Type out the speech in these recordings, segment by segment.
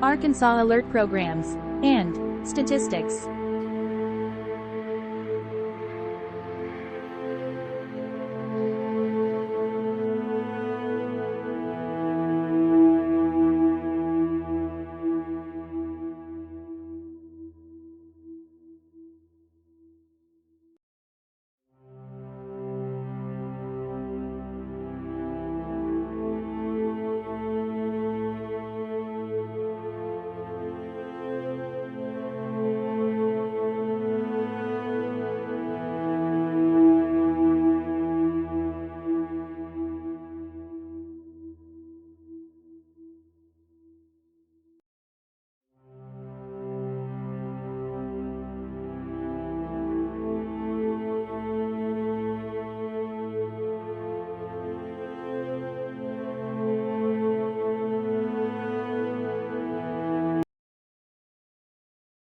Arkansas Alert Programs, and Statistics.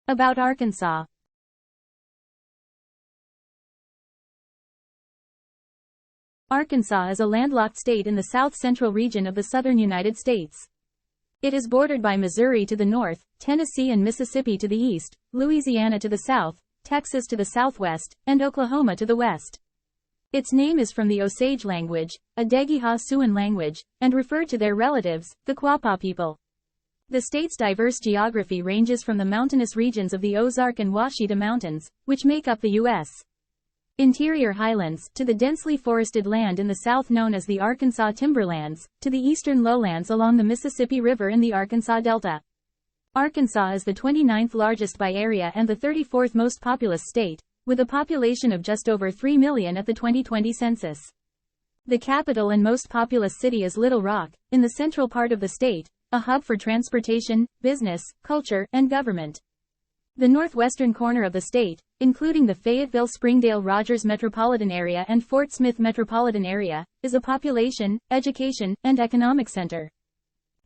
About Arkansas. Arkansas is a landlocked state in the south-central region of the southern United States. It is bordered by Missouri to the north, Tennessee and Mississippi to the east, Louisiana to the south, Texas to the southwest, and Oklahoma to the west. Its name is from the Osage language, a Daghina Siouan language, and referred to their relatives, the Quapaw people. The state's diverse geography ranges from the mountainous regions of the Ozark and Ouachita Mountains, which make up the U.S. interior highlands, to the densely forested land in the south known as the Arkansas Timberlands, to the eastern lowlands along the Mississippi River in the Arkansas Delta. Arkansas is the 29th largest by area and the 34th most populous state, with a population of just over 3 million at the 2020 census. The capital and most populous city is Little Rock, in the central part of the state, a hub for transportation, business, culture, and government. The northwestern corner of the state, including the Fayetteville-Springdale-Rogers metropolitan area and Fort Smith metropolitan area, is a population, education, and economic center.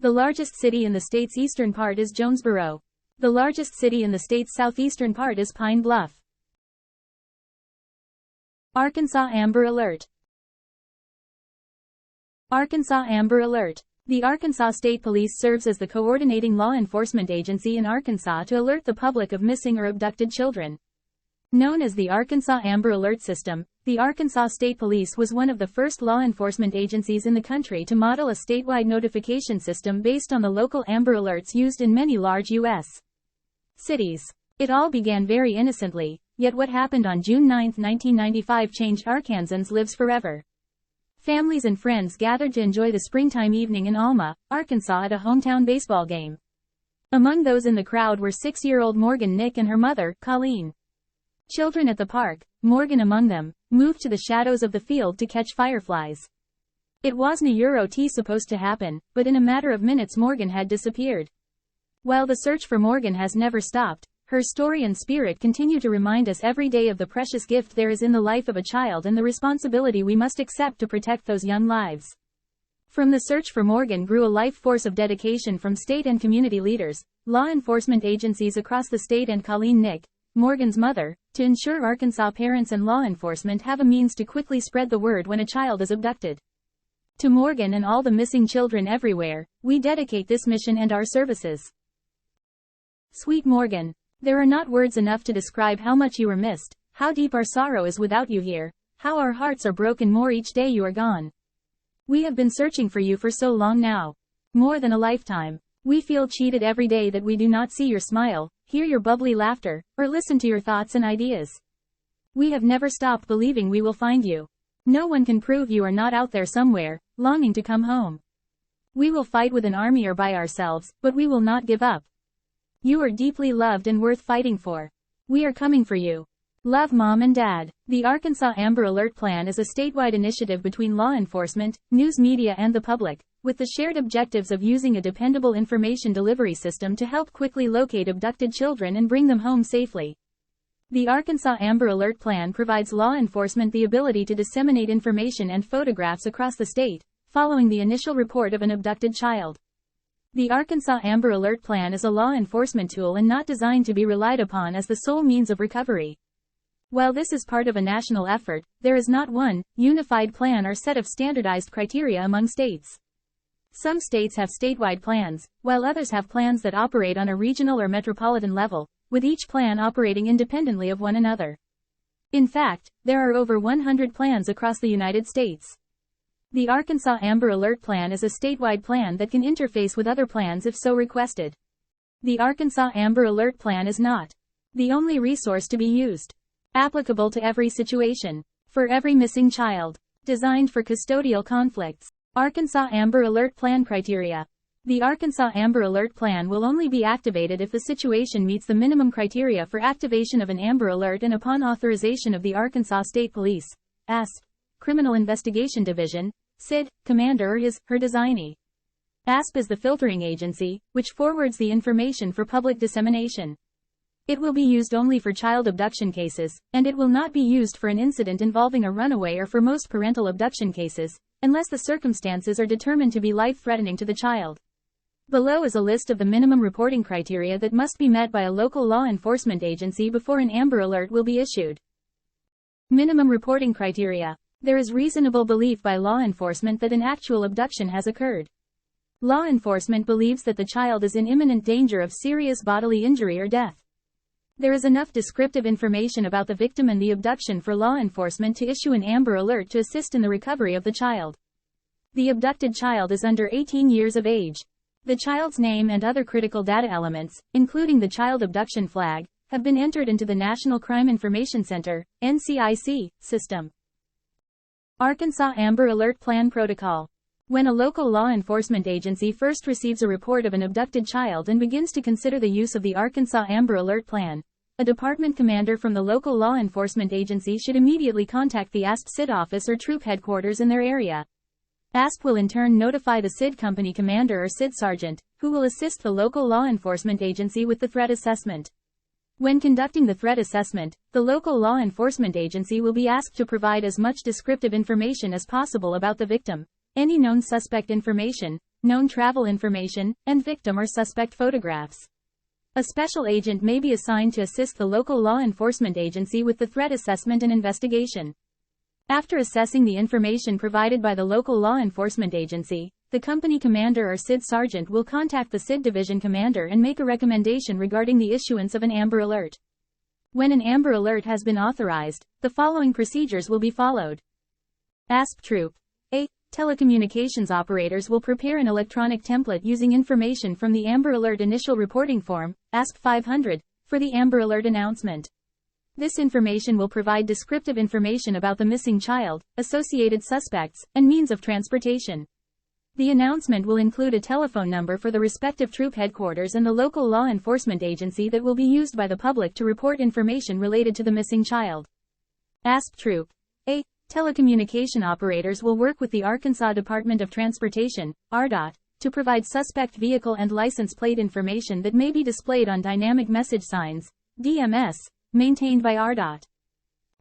The largest city in the state's eastern part is Jonesboro. The largest city in the state's southeastern part is Pine Bluff. Arkansas Amber Alert. Arkansas Amber Alert. The Arkansas State Police serves as the coordinating law enforcement agency in Arkansas to alert the public of missing or abducted children. Known as the Arkansas Amber Alert System, the Arkansas State Police was one of the first law enforcement agencies in the country to model a statewide notification system based on the local Amber Alerts used in many large U.S. cities. It all began very innocently, yet what happened on June 9, 1995 changed Arkansans' lives forever. Families and friends gathered to enjoy the springtime evening in Alma, Arkansas at a hometown baseball game. Among those in the crowd were 6-year-old Morgan Nick and her mother, Colleen. Children at the park, Morgan among them, moved to the shadows of the field to catch fireflies. It wasn't supposed to happen, but in a matter of minutes Morgan had disappeared. While the search for Morgan has never stopped, her story and spirit continue to remind us every day of the precious gift there is in the life of a child and the responsibility we must accept to protect those young lives. From the search for Morgan grew a life force of dedication from state and community leaders, law enforcement agencies across the state and Colleen Nick, Morgan's mother, to ensure Arkansas parents and law enforcement have a means to quickly spread the word when a child is abducted. To Morgan and all the missing children everywhere, we dedicate this mission and our services. Sweet Morgan. There are not words enough to describe how much you are missed, how deep our sorrow is without you here, how our hearts are broken more each day you are gone. We have been searching for you for so long now. More than a lifetime. We feel cheated every day that we do not see your smile, hear your bubbly laughter, or listen to your thoughts and ideas. We have never stopped believing we will find you. No one can prove you are not out there somewhere, longing to come home. We will fight with an army or by ourselves, but we will not give up. You are deeply loved and worth fighting for. We are coming for you. Love Mom and Dad. The Arkansas Amber Alert Plan is a statewide initiative between law enforcement, news media and the public, with the shared objectives of using a dependable information delivery system to help quickly locate abducted children and bring them home safely. The Arkansas Amber Alert Plan provides law enforcement the ability to disseminate information and photographs across the state, following the initial report of an abducted child. The Arkansas Amber Alert Plan is a law enforcement tool and not designed to be relied upon as the sole means of recovery. While this is part of a national effort, there is not one unified plan or set of standardized criteria among states. Some states have statewide plans, while others have plans that operate on a regional or metropolitan level, with each plan operating independently of one another. In fact, there are over 100 plans across the United States. The Arkansas Amber Alert Plan is a statewide plan that can interface with other plans if so requested. The Arkansas Amber Alert Plan is not the only resource to be used. Applicable to every situation. For every missing child. Designed for custodial conflicts. Arkansas Amber Alert Plan Criteria. The Arkansas Amber Alert Plan will only be activated if the situation meets the minimum criteria for activation of an Amber Alert and upon authorization of the Arkansas State Police, ASP, Criminal Investigation Division, SID, commander or his/her designee. ASP is the filtering agency, which forwards the information for public dissemination. It will be used only for child abduction cases, and it will not be used for an incident involving a runaway or for most parental abduction cases, unless the circumstances are determined to be life-threatening to the child. Below is a list of the minimum reporting criteria that must be met by a local law enforcement agency before an Amber Alert will be issued. Minimum reporting criteria. There is reasonable belief by law enforcement that an actual abduction has occurred. Law enforcement believes that the child is in imminent danger of serious bodily injury or death. There is enough descriptive information about the victim and the abduction for law enforcement to issue an Amber Alert to assist in the recovery of the child. The abducted child is under 18 years of age. The child's name and other critical data elements, including the child abduction flag, have been entered into the National Crime Information Center, NCIC, system. Arkansas Amber Alert Plan Protocol. When a local law enforcement agency first receives a report of an abducted child and begins to consider the use of the Arkansas Amber Alert Plan, a department commander from the local law enforcement agency should immediately contact the ASP SID office or troop headquarters in their area. ASP will in turn notify the SID company commander or SID sergeant, who will assist the local law enforcement agency with the threat assessment. When conducting the threat assessment, the local law enforcement agency will be asked to provide as much descriptive information as possible about the victim, any known suspect information, known travel information, and victim or suspect photographs. A special agent may be assigned to assist the local law enforcement agency with the threat assessment and investigation. After assessing the information provided by the local law enforcement agency, the company commander or SID sergeant will contact the SID division commander and make a recommendation regarding the issuance of an Amber Alert. When an Amber Alert has been authorized, the following procedures will be followed. ASP Troop. A. Telecommunications operators will prepare an electronic template using information from the Amber Alert Initial Reporting Form, ASP 500, for the Amber Alert announcement. This information will provide descriptive information about the missing child, associated suspects, and means of transportation. The announcement will include a telephone number for the respective troop headquarters and the local law enforcement agency that will be used by the public to report information related to the missing child. ASP Troop. A. Telecommunication operators will work with the Arkansas Department of Transportation, ARDOT, to provide suspect vehicle and license plate information that may be displayed on dynamic message signs, DMS, maintained by ARDOT.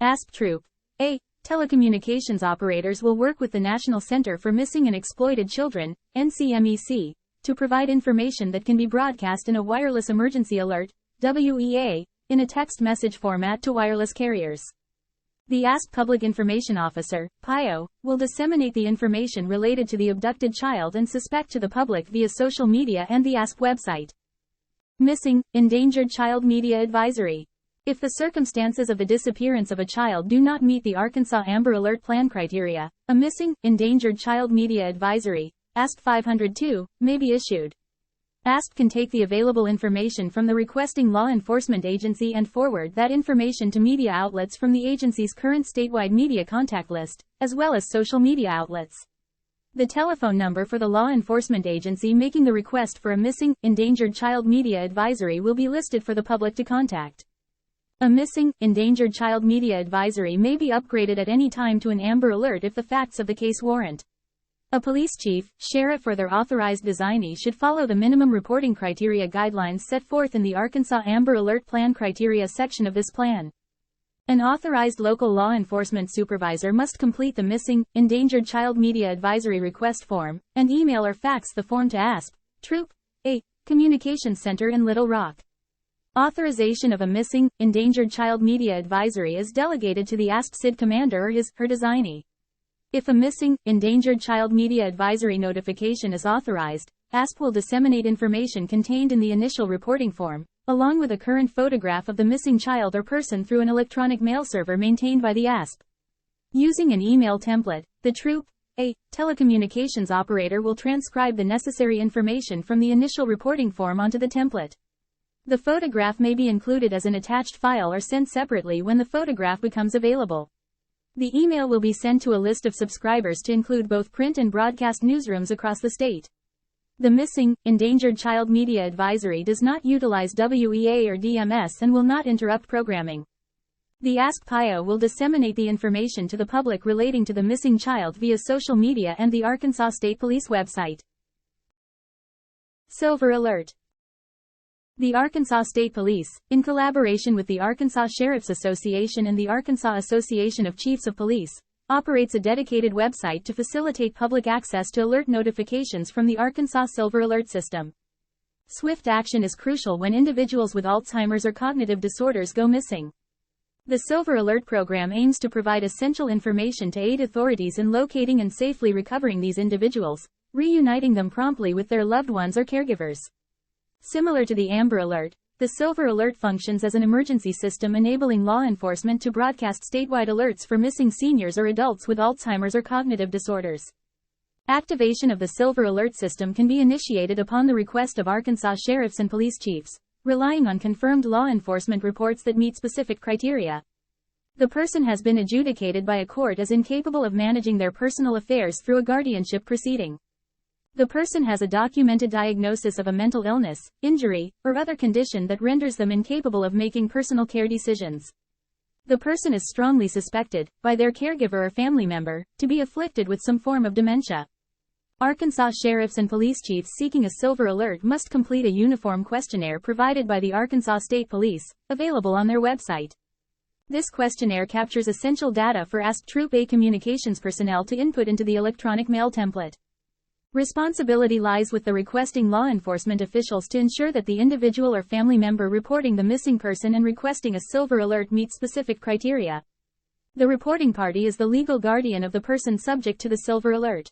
ASP Troop. A. Telecommunications operators will work with the National Center for Missing and Exploited Children, NCMEC, to provide information that can be broadcast in a wireless emergency alert, WEA, in a text message format to wireless carriers. The ASP Public Information Officer, PIO, will disseminate the information related to the abducted child and suspect to the public via social media and the ASP website. Missing, Endangered Child Media Advisory. If the circumstances of the disappearance of a child do not meet the Arkansas Amber Alert Plan criteria, a Missing, Endangered Child Media Advisory, ASP 502, may be issued. ASP can take the available information from the requesting law enforcement agency and forward that information to media outlets from the agency's current statewide media contact list, as well as social media outlets. The telephone number for the law enforcement agency making the request for a Missing, Endangered Child Media Advisory will be listed for the public to contact. A Missing, Endangered Child Media Advisory may be upgraded at any time to an Amber Alert if the facts of the case warrant. A police chief, sheriff or their authorized designee should follow the minimum reporting criteria guidelines set forth in the Arkansas Amber Alert Plan criteria section of this plan. An authorized local law enforcement supervisor must complete the Missing, Endangered Child Media Advisory request form, and email or fax the form to ASP, Troop. A. Communications Center in Little Rock. Authorization of a Missing, Endangered Child Media Advisory is delegated to the ASP SID commander or his/her designee. If a missing, endangered child media advisory notification is authorized, ASP will disseminate information contained in the initial reporting form, along with a current photograph of the missing child or person through an electronic mail server maintained by the ASP. Using an email template, the TROOP, a telecommunications operator, will transcribe the necessary information from the initial reporting form onto the template. The photograph may be included as an attached file or sent separately when the photograph becomes available. The email will be sent to a list of subscribers to include both print and broadcast newsrooms across the state. The Missing, Endangered Child Media Advisory does not utilize WEA or DMS and will not interrupt programming. The ASP-PIO will disseminate the information to the public relating to the missing child via social media and the Arkansas State Police website. Silver Alert. The Arkansas State Police, in collaboration with the Arkansas Sheriff's Association and the Arkansas Association of Chiefs of Police, operates a dedicated website to facilitate public access to alert notifications from the Arkansas Silver Alert system. Swift action is crucial when individuals with Alzheimer's or cognitive disorders go missing. The Silver Alert program aims to provide essential information to aid authorities in locating and safely recovering these individuals, reuniting them promptly with their loved ones or caregivers. Similar to the Amber Alert, the Silver Alert functions as an emergency system enabling law enforcement to broadcast statewide alerts for missing seniors or adults with Alzheimer's or cognitive disorders. Activation of the Silver Alert system can be initiated upon the request of Arkansas sheriffs and police chiefs, relying on confirmed law enforcement reports that meet specific criteria. The person has been adjudicated by a court as incapable of managing their personal affairs through a guardianship proceeding. The person has a documented diagnosis of a mental illness, injury, or other condition that renders them incapable of making personal care decisions. The person is strongly suspected, by their caregiver or family member, to be afflicted with some form of dementia. Arkansas sheriffs and police chiefs seeking a Silver Alert must complete a uniform questionnaire provided by the Arkansas State Police, available on their website. This questionnaire captures essential data for ASP Troop A communications personnel to input into the electronic mail template. Responsibility lies with the requesting law enforcement officials to ensure that the individual or family member reporting the missing person and requesting a Silver Alert meet specific criteria. The reporting party is the legal guardian of the person subject to the Silver Alert.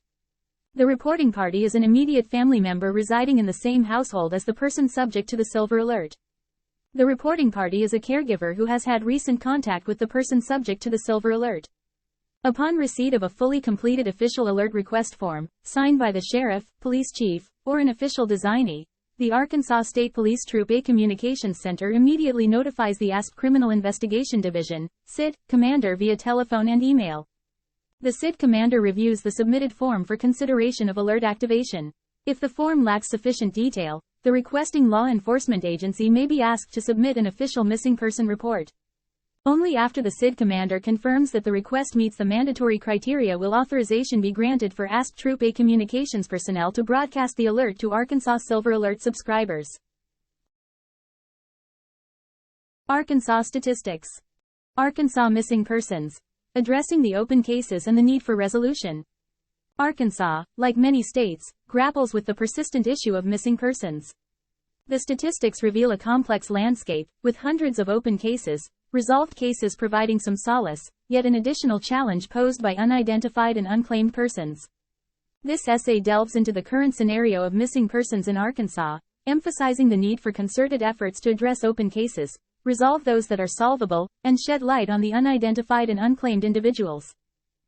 The reporting party is an immediate family member residing in the same household as the person subject to the Silver Alert. The reporting party is a caregiver who has had recent contact with the person subject to the Silver Alert. Upon receipt of a fully completed official alert request form, signed by the sheriff, police chief, or an official designee, the Arkansas State Police Troop A Communications Center immediately notifies the ASP Criminal Investigation Division, CID, commander via telephone and email. The CID commander reviews the submitted form for consideration of alert activation. If the form lacks sufficient detail, the requesting law enforcement agency may be asked to submit an official missing person report. Only after the CID commander confirms that the request meets the mandatory criteria will authorization be granted for ASP Troop A communications personnel to broadcast the alert to Arkansas Silver Alert subscribers. Arkansas statistics. Arkansas missing persons. Addressing the open cases and the need for resolution. Arkansas, like many states, grapples with the persistent issue of missing persons. The statistics reveal a complex landscape, with hundreds of open cases, resolved cases providing some solace, yet an additional challenge posed by unidentified and unclaimed persons. This essay delves into the current scenario of missing persons in Arkansas, emphasizing the need for concerted efforts to address open cases, resolve those that are solvable, and shed light on the unidentified and unclaimed individuals.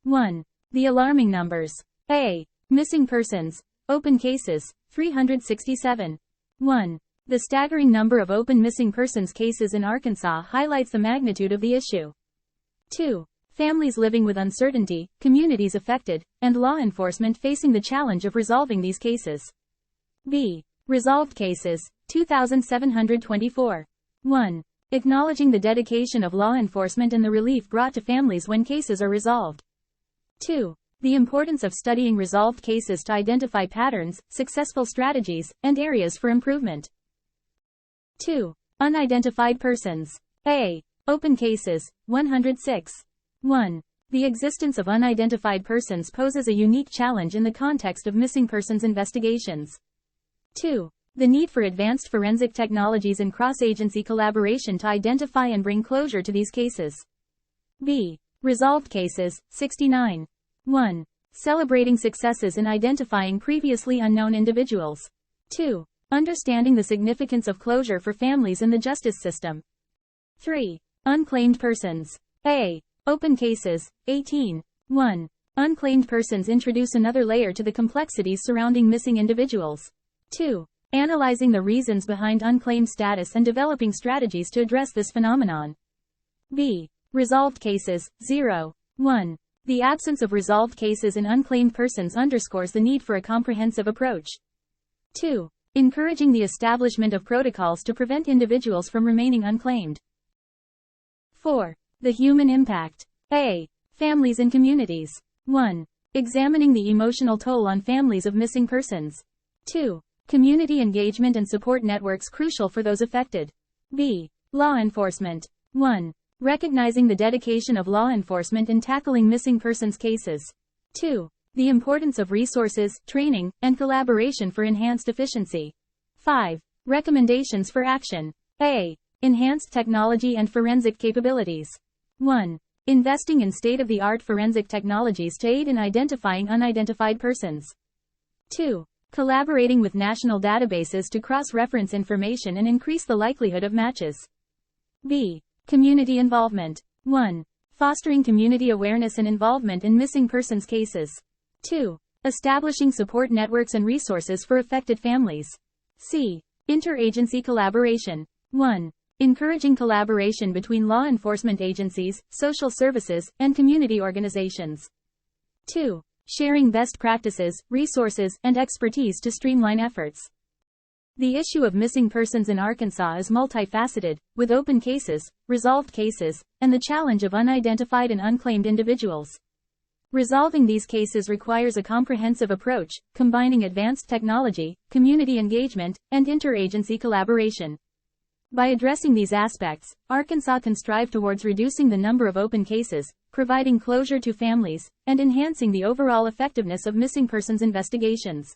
1. The alarming numbers. A. Missing persons. Open cases, 367. 1. The staggering number of open missing persons cases in Arkansas highlights the magnitude of the issue. 2. Families living with uncertainty, communities affected, and law enforcement facing the challenge of resolving these cases. B. Resolved cases, 2,724. 1. Acknowledging the dedication of law enforcement and the relief brought to families when cases are resolved. 2. The importance of studying resolved cases to identify patterns, successful strategies, and areas for improvement. 2. Unidentified persons. A. Open cases, 106. 1. The existence of unidentified persons poses a unique challenge in the context of missing persons investigations. 2. The need for advanced forensic technologies and cross-agency collaboration to identify and bring closure to these cases. B. Resolved cases, 69. 1. Celebrating successes in identifying previously unknown individuals. 2. Understanding the significance of closure for families in the justice system. 3. Unclaimed persons. A. Open cases, 18. 1. Unclaimed persons introduce another layer to the complexities surrounding missing individuals. 2. Analyzing the reasons behind unclaimed status and developing strategies to address this phenomenon. B. Resolved cases, 0. 1. The absence of resolved cases in unclaimed persons underscores the need for a comprehensive approach. 2. Encouraging the establishment of protocols to prevent individuals from remaining unclaimed. 4. The human impact. A. Families and communities. 1. Examining the emotional toll on families of missing persons. 2. Community engagement and support networks crucial for those affected. B. Law enforcement. 1. Recognizing the dedication of law enforcement in tackling missing persons cases. 2. The importance of resources, training, and collaboration for enhanced efficiency. 5. Recommendations for action. A. Enhanced technology and forensic capabilities. 1. Investing in state-of-the-art forensic technologies to aid in identifying unidentified persons. 2. Collaborating with national databases to cross-reference information and increase the likelihood of matches. B. Community involvement. 1. Fostering community awareness and involvement in missing persons cases. 2. Establishing support networks and resources for affected families. C. Interagency collaboration. 1. Encouraging collaboration between law enforcement agencies, social services, and community organizations. 2. Sharing best practices, resources, and expertise to streamline efforts. The issue of missing persons in Arkansas is multifaceted, with open cases, resolved cases, and the challenge of unidentified and unclaimed individuals. Resolving these cases requires a comprehensive approach, combining advanced technology, community engagement, and interagency collaboration. By addressing these aspects, Arkansas can strive towards reducing the number of open cases, providing closure to families, and enhancing the overall effectiveness of missing persons investigations.